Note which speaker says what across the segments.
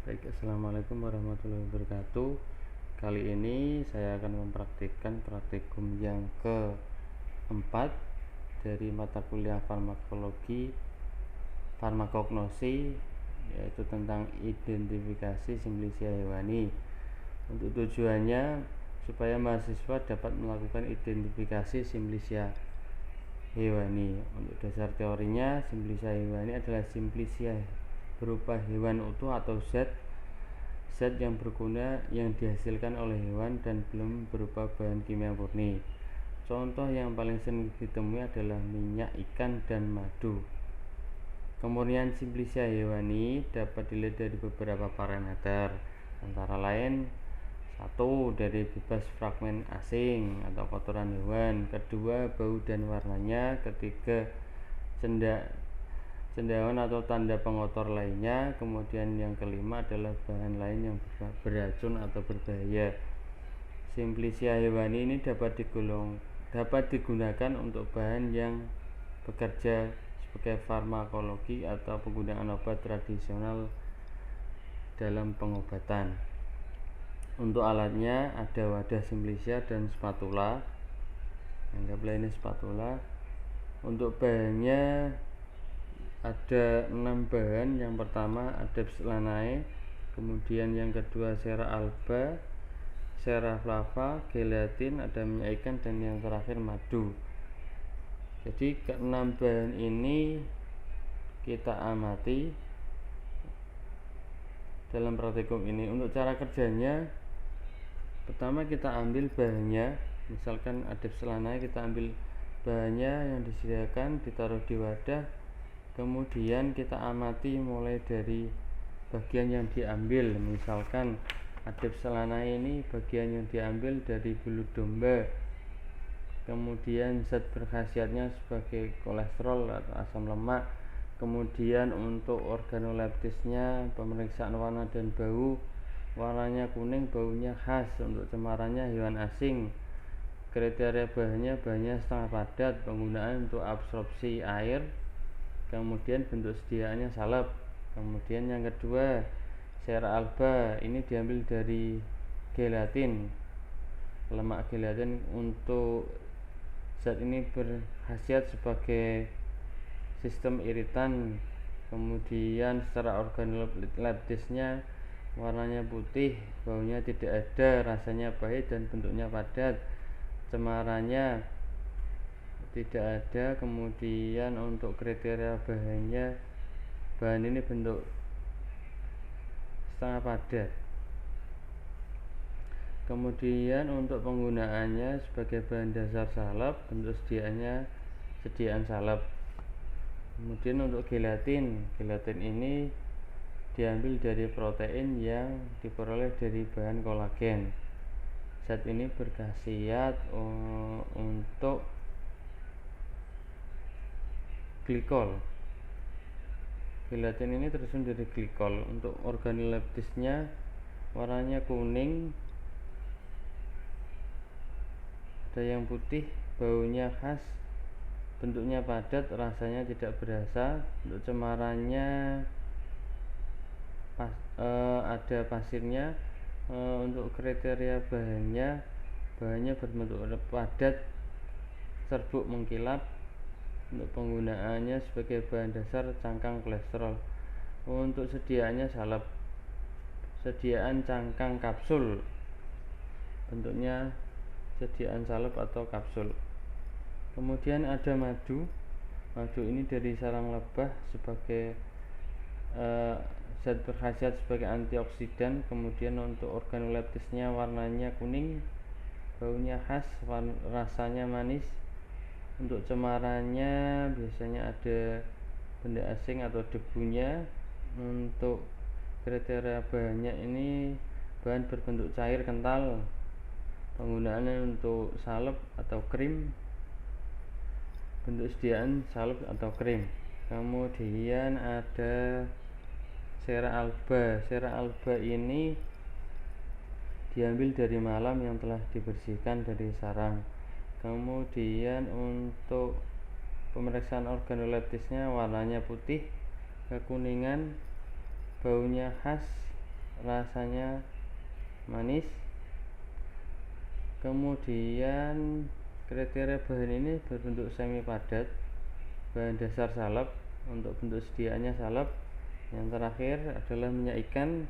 Speaker 1: Baik, assalamualaikum warahmatullahi wabarakatuh. Kali ini saya akan mempraktikkan praktikum yang keempat dari mata kuliah farmakologi farmakognosi, yaitu tentang identifikasi simplicia hewani. Untuk tujuannya supaya mahasiswa dapat melakukan identifikasi simplicia hewani. Untuk dasar teorinya, simplicia hewani adalah simplicia berupa hewan utuh atau zat yang berguna yang dihasilkan oleh hewan dan belum berupa bahan kimia murni. Contoh yang paling sering ditemui adalah minyak ikan dan madu. Kemurnian simplicia hewani dapat dilihat dari beberapa parameter, antara lain: 1. Dari bebas fragmen asing atau kotoran hewan. 2. Bau dan warnanya. 3. Cendawan atau tanda pengotor lainnya. Kemudian yang kelima adalah bahan lain yang beracun atau berbahaya. Simplicia hewani ini dapat digunakan untuk bahan yang bekerja sebagai farmakologi atau penggunaan obat tradisional dalam pengobatan. Untuk alatnya ada wadah simplicia dan spatula. Anggaplah ini spatula. Untuk bahannya ada 6 bahan. Yang pertama Adepts lanae, kemudian yang kedua Cera alba, Cera flava, gelatin, ada minyak ikan, dan yang terakhir madu. Jadi ke-6 bahan ini kita amati dalam praktikum ini. Untuk cara kerjanya, pertama kita ambil bahannya, misalkan Adepts lanae, kita ambil bahannya yang disediakan, ditaruh di wadah. Kemudian kita amati mulai dari bagian yang diambil. Misalkan Adepts lanae ini bagian yang diambil dari bulu domba. Kemudian zat berkhasiatnya sebagai kolesterol atau asam lemak. Kemudian untuk organoleptisnya, pemeriksaan warna dan bau. Warnanya kuning, baunya khas. Untuk cemarannya hewan asing. Kriteria bahannya setengah padat, penggunaan untuk absorpsi air. Kemudian bentuk sediaannya salep. Kemudian yang kedua Cera alba, ini diambil dari gelatin, lemak gelatin. Untuk zat ini berkhasiat sebagai sistem iritan. Kemudian secara organoleptisnya, warnanya putih, baunya tidak ada, rasanya pahit dan bentuknya padat. Cemarannya tidak ada. Kemudian untuk kriteria bahannya, bahan ini bentuk setengah padat. Kemudian untuk penggunaannya sebagai bahan dasar salep, bentuk sediaan salep. Kemudian untuk gelatin ini diambil dari protein yang diperoleh dari bahan kolagen. Zat ini berkhasiat untuk glikol. Gelatin ini tersusun dari glikol. Untuk organoleptisnya, warnanya kuning, ada yang putih, baunya khas, bentuknya padat, rasanya tidak berasa. Untuk cemarannya ada pasirnya. Untuk kriteria bahannya berbentuk padat, serbuk mengkilap. Untuk penggunaannya sebagai bahan dasar cangkang kolesterol. Untuk sediaannya salep, sediaan cangkang kapsul, bentuknya sediaan salep atau kapsul. Kemudian ada madu ini dari sarang lebah sebagai zat berkhasiat sebagai antioksidan. Kemudian untuk organoleptisnya, warnanya kuning, baunya khas, rasanya manis. Untuk cemarannya biasanya ada benda asing atau debunya. Untuk kriteria bahannya ini bahan berbentuk cair kental. Penggunaannya untuk salep atau krim, bentuk sediaan salep atau krim. Kemudian ada Cera alba ini diambil dari malam yang telah dibersihkan dari sarang. Kemudian untuk pemeriksaan organoleptisnya, warnanya putih kekuningan, baunya khas, rasanya manis. Kemudian kriteria bahan ini berbentuk semi padat, bahan dasar salep, untuk bentuk sediaannya salep. Yang terakhir adalah minyak ikan.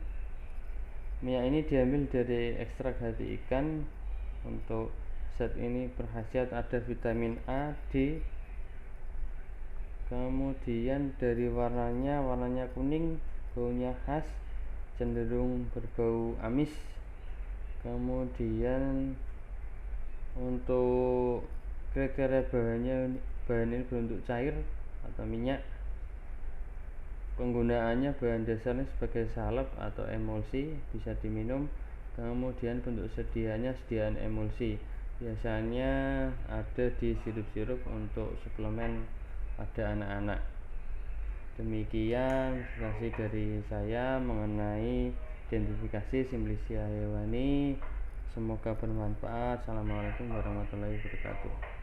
Speaker 1: Minyak ini diambil dari ekstrak hati ikan. Untuk zat ini berkhasiat ada vitamin A, D. Kemudian dari warnanya kuning, baunya khas, cenderung berbau amis. Kemudian untuk kriteria bahan ini berbentuk cair atau minyak. Penggunaannya bahan dasarnya sebagai salep atau emulsi, bisa diminum. Kemudian bentuk sediaan emulsi, biasanya ada di sirup-sirup untuk suplemen pada anak-anak. Demikian presentasi dari saya mengenai identifikasi Simplesia hewani. Semoga bermanfaat. Assalamualaikum warahmatullahi wabarakatuh.